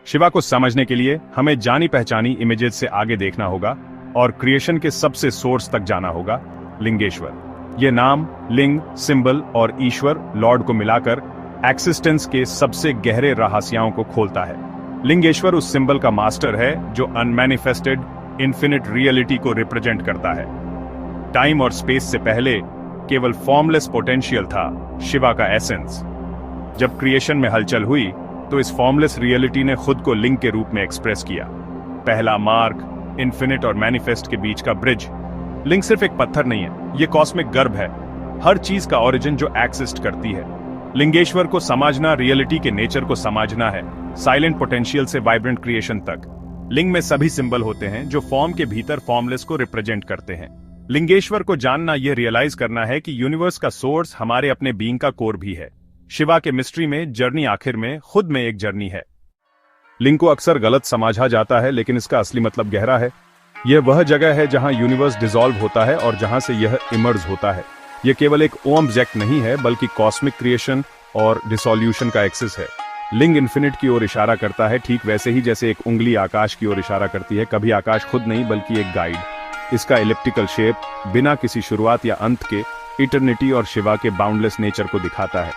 शिवा को समझने के लिए हमें जानी पहचानी इमेजेस से आगे देखना होगा और क्रिएशन के सबसे सोर्स तक जाना होगा, लिंगेश्वर। ये नाम लिंग, सिंबल और ईश्वर लॉर्ड को मिलाकर एक्सिस्टेंस के सबसे गहरे रहस्यों को खोलता है। लिंगेश्वर उस सिंबल का मास्टर है जो अनमैनिफेस्टेड इन्फिनिट रियलिटी को रिप्रेजेंट करता है। टाइम और स्पेस से पहले केवल फॉर्मलेस पोटेंशियल था शिवा का एसेंस। जब क्रिएशन में हलचल हुई तो इस फॉर्मलेस रियलिटी ने खुद को लिंग के रूप में एक्सप्रेस किया। पहला मार्ग, इन्फिनिट और मैनिफेस्ट के बीच का ब्रिज। लिंग सिर्फ एक पत्थर नहीं है, ये कॉस्मिक गर्भ है, हर चीज का ओरिजिन जो एक्सिस्ट करती है। लिंगेश्वर को समझना रियलिटी के नेचर को समझना है, साइलेंट पोटेंशियल से वाइब्रेंट क्रिएशन तक। लिंग में सभी सिंबल होते हैं जो फॉर्म के भीतर फॉर्मलेस को रिप्रेजेंट करते हैं। लिंगेश्वर को जानना यह रियलाइज करना है कि यूनिवर्स का सोर्स हमारे अपने बीइंग का कोर भी है। शिवा के मिस्ट्री में जर्नी आखिर में खुद में एक जर्नी है। लिंग को अक्सर गलत समझा जाता है, लेकिन इसका असली मतलब गहरा है। यह वह जगह है जहां यूनिवर्स डिसॉल्व होता है और जहां से यह इमर्ज होता है। यह केवल एक ऑब्जेक्ट नहीं है, बल्कि कॉस्मिक क्रिएशन और डिसोल्यूशन का एक्सेस है। लिंग इन्फिनिट की ओर इशारा करता है, ठीक वैसे ही जैसे एक उंगली आकाश की ओर इशारा करती है, कभी आकाश खुद नहीं बल्कि एक गाइड। इसका इलिप्टिकल शेप बिना किसी शुरुआत या अंत के इटर्निटी और शिवा के बाउंडलेस नेचर को दिखाता है।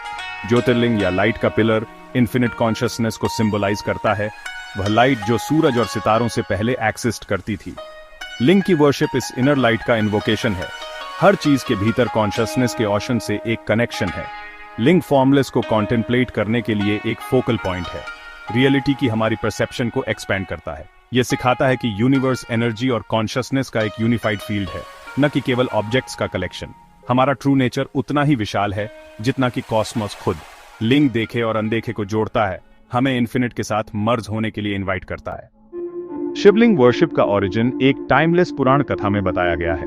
ज्योतिर्लिंग या लाइट का पिलर इन्फिनिट कॉन्शियसनेस को सिंबलाइज करता है, वह लाइट जो सूरज और सितारों से पहले एक्सिस्ट करती थी। लिंग की वर्शिप इस इनर लाइट का इन्वोकेशन है। हर चीज के भीतर कॉन्शियसनेस के ओशन से एक कनेक्शन है। लिंग फॉर्मलेस को कॉन्टेम्पलेट करने के लिए एक फोकल पॉइंट है। रियलिटी की हमारी परसेप्शन को एक्सपैंड करता है। यह सिखाता है कि यूनिवर्स एनर्जी और कॉन्शियसनेस का एक यूनिफाइड फील्ड है, न कि केवल ऑब्जेक्ट्स का कलेक्शन। हमारा ट्रू नेचर उतना ही विशाल है जितना कि कॉस्मोस खुद। लिंग देखे और अनदेखे को जोड़ता है, हमें इन्फिनिट के साथ मर्ज होने के लिए इनवाइट करता है। शिवलिंग वर्शिप का ओरिजिन एक टाइमलेस पुराण कथा में बताया गया है।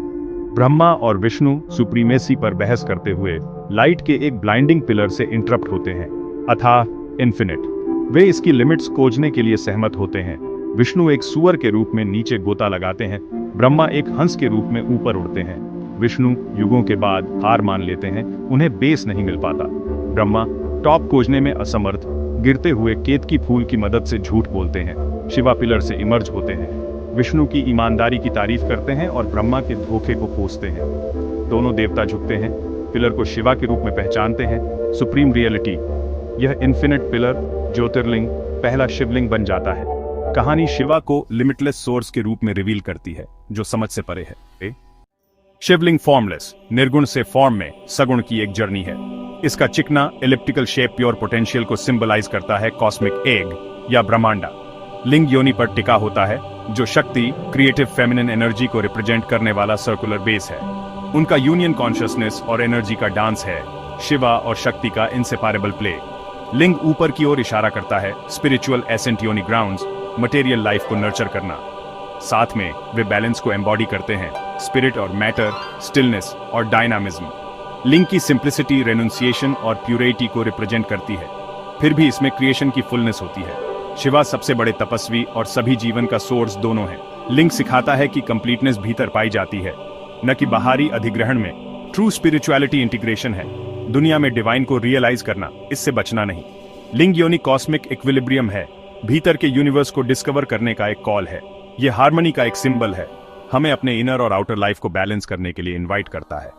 ब्रह्मा और विष्णु सुप्रीमेसी पर बहस करते हुए लाइट के एक ब्लाइंडिंग पिलर से इंटरप्ट होते हैं, अथाह इन्फिनिट। वे इसकी लिमिट्स खोजने के लिए सहमत होते हैं। विष्णु एक सुअर के रूप में नीचे गोता लगाते हैं, ब्रह्मा एक हंस के रूप में ऊपर उड़ते हैं। विष्णु युगों के बाद हार मान लेते हैं, उन्हें बेस नहीं मिल पाता। ब्रह्मा टॉप खोजने में असमर्थ गिरते हुए केतकी फूल की मदद से झूठ बोलते हैं। शिवा पिलर से इमर्ज होते हैं, विष्णु की ईमानदारी की तारीफ करते हैं और ब्रह्मा के धोखे को कोसते हैं। दोनों देवता झुकते हैं, पिलर को शिवा के रूप में पहचानते हैं, सुप्रीम रियलिटी। यह इन्फिनिट पिलर ज्योतिर्लिंग पहला शिवलिंग बन जाता है। कहानी शिवा को लिमिटलेस सोर्स के रूप में रिवील करती है जो समझ से परे है। शिवलिंग फॉर्मलेस, निर्गुण से फॉर्म में सगुण की एक जर्नी है। इसका चिकना इलिप्टिकल शेप प्योर पोटेंशियल को सिंबलाइज करता है, कॉस्मिक एग या ब्रह्मांडा। लिंग योनि पर टिका होता है, जो शक्ति क्रिएटिव फेमिनिन एनर्जी को रिप्रेजेंट करने वाला सर्कुलर बेस है। उनका यूनियन कॉन्शियसनेस और एनर्जी का डांस है, शिवा और शक्ति का इनसेपरेबल प्ले। लिंग ऊपर की ओर इशारा करता है, स्पिरिचुअल एसेंट योनि ग्राउंड्स, मटेरियल लाइफ को नर्चर करना। साथ में वे बैलेंस को एम्बॉडी करते हैं, स्पिरिट और मैटर, स्टिलनेस और डायनामिज्म। लिंग की सिंप्लिसिटी, रेनुंसिएशन और प्यूरिटी को रिप्रेजेंट करती है, फिर भी इसमें क्रिएशन की फुलनेस होती है। शिवा सबसे बड़े तपस्वी और सभी जीवन का सोर्स दोनों है। लिंग सिखाता है कि कंप्लीटनेस भीतर पाई जाती है, न कि बाहरी अधिग्रहण में। ट्रू स्पिरिचुअलिटी इंटीग्रेशन है, दुनिया में डिवाइन को रियलाइज करना, इससे बचना नहीं। लिंग योनि कॉस्मिक इक्विलिब्रियम है, भीतर के यूनिवर्स को डिस्कवर करने का एक कॉल है। यह हार्मनी का एक सिंबल है, हमें अपने इनर और आउटर लाइफ को बैलेंस करने के लिए इनवाइट करता है।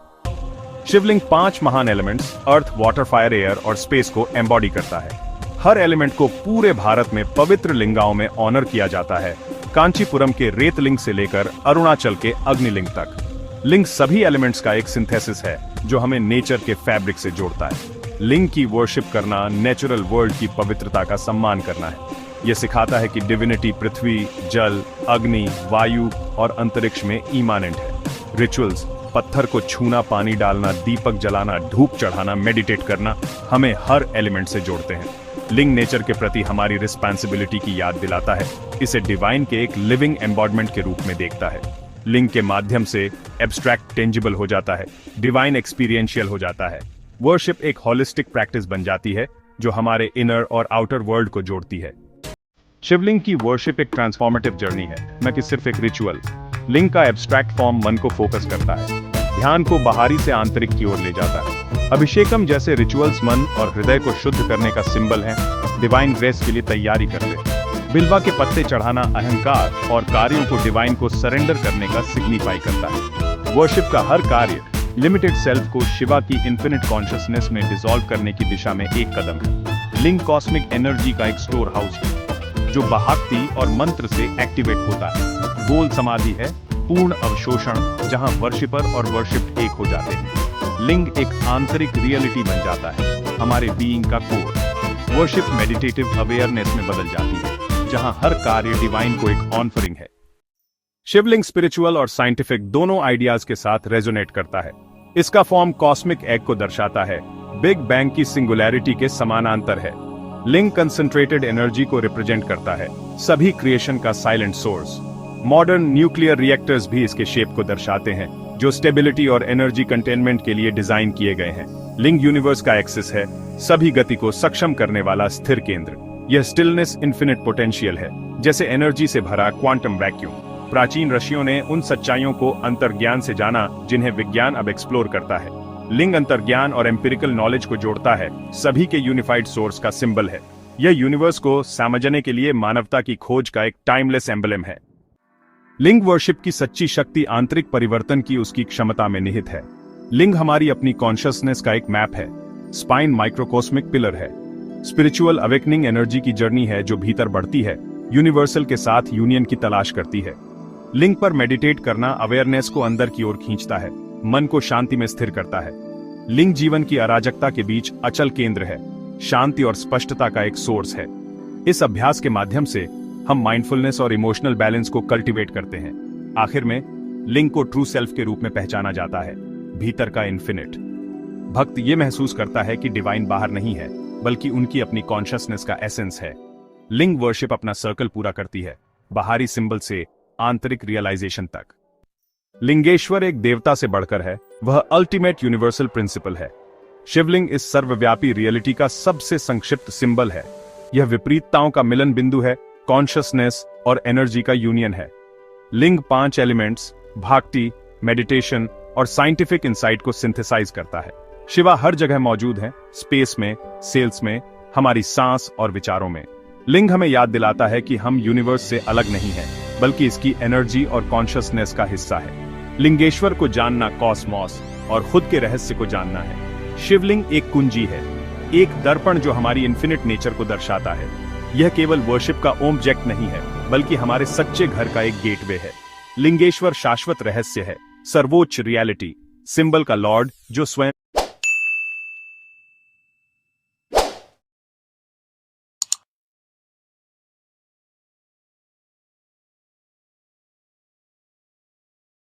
शिवलिंग 5 महान elements earth, water, fire, air और स्पेस को एम्बॉडी करता है। हर एलिमेंट को पूरे भारत में पवित्र लिंगाओं में ऑनर किया जाता है, कांचीपुरम के रेत लिंग से लेकर अरुणाचल के अग्निलिंग तक। लिंग सभी एलिमेंट्स का एक सिंथेसिस है जो हमें नेचर के फैब्रिक से जोड़ता है। लिंग की वर्शिप करना नेचुरल वर्ल्ड की पवित्रता का सम्मान करना है। यह सिखाता है कि डिविनिटी पृथ्वी, जल, अग्नि, वायु और अंतरिक्ष में इमानेंट है। रिचुअल्स, पत्थर को छूना, पानी डालना, दीपक जलाना, धूप चढ़ाना, मेडिटेट करना, हमें हर एलिमेंट से जोड़ते हैं। लिंग नेचर के प्रति हमारी रिस्पॉन्सिबिलिटी की याद दिलाता है, इसे डिवाइन के एक लिविंग एम्बॉडमेंट के रूप में देखता है। लिंग के माध्यम से एब्स्ट्रैक्ट टेंजिबल हो जाता है, डिवाइन एक्सपीरियंशियल हो जाता है। वर्शिप एक होलिस्टिक प्रैक्टिस बन जाती है जो हमारे इनर और आउटर वर्ल्ड को जोड़ती है। शिवलिंग की वर्शिप एक ट्रांसफॉर्मेटिव जर्नी है, न कि सिर्फ एक रिचुअल। लिंग का एब्स्ट्रैक्ट फॉर्म मन को फोकस करता है, ध्यान को बाहरी से आंतरिक की ओर ले जाता है। अभिषेकम जैसे रिचुअल्स मन और हृदय को शुद्ध करने का सिंबल है, डिवाइन ग्रेस के लिए तैयारी करते हैं। बिल्वा के पत्ते चढ़ाना अहंकार और कार्यों को डिवाइन को सरेंडर करने का सिग्निफाई करता है। वर्शिप का हर कार्य लिमिटेड सेल्फ को शिवा की इन्फिनिट कॉन्शियसनेस में डिसॉल्व करने की दिशा में एक कदम है। लिंग कॉस्मिक एनर्जी का एक स्टोर हाउस है जो बहाक्ति और मंत्र से एक्टिवेट होता है। गोल समाधि है, पूर्ण अवशोषण, जहां वर्शिपर और वर्शिप एक हो जाते हैं। लिंग एक आंतरिक रियलिटी बन जाता है, हमारे बीइंग का कोर। वर्शिप मेडिटेटिव अवेयरनेस में बदल जाती है, जहां हर कार्य डिवाइन को एक ऑफरिंग है। शिवलिंग स्पिरिचुअल और साइंटिफिक दोनों आइडियाज के साथ रेजोनेट करता है। इसका फॉर्म कॉस्मिक एग को दर्शाता है, बिग बैंग की सिंगुलैरिटी के समानांतर है। लिंग कंसंट्रेटेड एनर्जी को रिप्रेजेंट करता है, सभी क्रिएशन का silent source. Modern nuclear reactors भी इसके शेप को दर्शाते हैं, जो स्टेबिलिटी और एनर्जी कंटेनमेंट के लिए डिजाइन किए गए हैं। लिंग यूनिवर्स का एक्सिस है, सभी गति को सक्षम करने वाला स्थिर केंद्र। यह स्टिलनेस इन्फिनिट पोटेंशियल है, जैसे एनर्जी से भरा क्वांटम वैक्यूम। प्राचीन ऋषियों ने उन सच्चाइयों को अंतर्ज्ञान से जाना जिन्हें विज्ञान अब एक्सप्लोर करता है। लिंग अंतर्ज्ञान और एम्पिरिकल नॉलेज को जोड़ता है, सभी के यूनिफाइड सोर्स का सिंबल है। यह यूनिवर्स को समझने के लिए मानवता की खोज का एक टाइमलेस एम्बलम है। लिंग वर्शिप की सच्ची शक्ति आंतरिक परिवर्तन की उसकी क्षमता में निहित है। लिंग हमारी अपनी कॉन्शियसनेस का एक मैप है, स्पाइन माइक्रोकॉस्मिक पिलर है। स्पिरिचुअल अवेकनिंग एनर्जी की जर्नी है जो भीतर बढ़ती है, यूनिवर्सल के साथ यूनियन की तलाश करती है। लिंग पर मेडिटेट करना अवेयरनेस को अंदर की ओर खींचता है, मन को शांति में स्थिर करता है। लिंग जीवन की अराजकता के बीच अचल केंद्र है, शांति और स्पष्टता का एक सोर्स है। इस अभ्यास के माध्यम से हम माइंडफुलनेस और इमोशनल बैलेंस को कल्टीवेट करते हैं। आखिर में लिंग को ट्रू सेल्फ के रूप में पहचाना जाता है, भीतर का इन्फिनिट। भक्त ये महसूस करता है कि डिवाइन बाहर नहीं है, बल्कि उनकी अपनी कॉन्शियसनेस का एसेंस है। लिंग वर्शिप अपना सर्कल पूरा करती है, बाहरी सिंबल से आंतरिक रियलाइजेशन तक। लिंगेश्वर एक देवता से बढ़कर है, वह अल्टीमेट यूनिवर्सल प्रिंसिपल है। शिवलिंग इस सर्वव्यापी रियलिटी का सबसे संक्षिप्त सिंबल है। यह विपरीतताओं का मिलन बिंदु है, कॉन्शियसनेस और एनर्जी का यूनियन है। लिंग 5 एलिमेंट्स भक्ति, मेडिटेशन और साइंटिफिक इंसाइट को सिंथेसाइज करता है। शिवा हर जगह मौजूद है, स्पेस में, सेल्स में, हमारी सांस और विचारों में। लिंग हमें याद दिलाता है कि हम यूनिवर्स से अलग नहीं हैं, बल्कि इसकी एनर्जी और कॉन्शियसनेस का हिस्सा है। लिंगेश्वर को जानना कॉस्मॉस और खुद के रहस्य को जानना है। शिवलिंग एक कुंजी है, एक दर्पण जो हमारी इन्फिनिट नेचर को दर्शाता है। यह केवल वर्शिप का ऑब्जेक्ट नहीं है, बल्कि हमारे सच्चे घर का एक गेटवे है। लिंगेश्वर शाश्वत रहस्य है, सर्वोच्च रियलिटी, सिंबल का लॉर्ड जो स्वयं